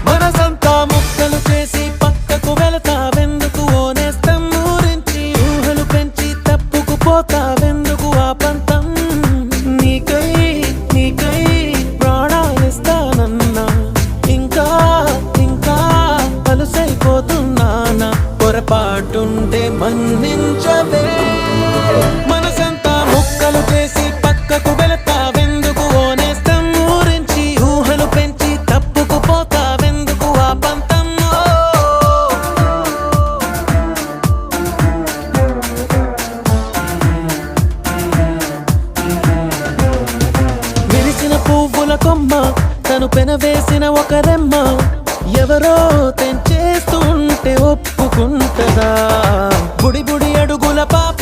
మనసంతా ముక్కలు చేసి పక్కకు వెళతావెందుకు ఓనేస్తం ఊరించి ఊహలు పెంచి తప్పుకుపోతావెందుకు ఆ పంతం నీకై నీకై ప్రాణాలిస్తానన్నా ఇంకా ఇంకా అలుసైపోతున్నానా పొరపాటుంటే మన్నించవే మనసంతా ముక్కలు చేసి పక్కకు వెళతావెందుకు ఓనేస్తం ఊరించి ఊహలు పెంచి తప్పుకుపోతావెందుకు ఆ పంతం విరిసిన పువ్వుల కొమ్మ తను పెనవేసిన ఒక రెమ్మ ఎవరో తెంచేస్తుంటే ఒప్పుకుంటదా బుడి బుడి అడుగుల పాప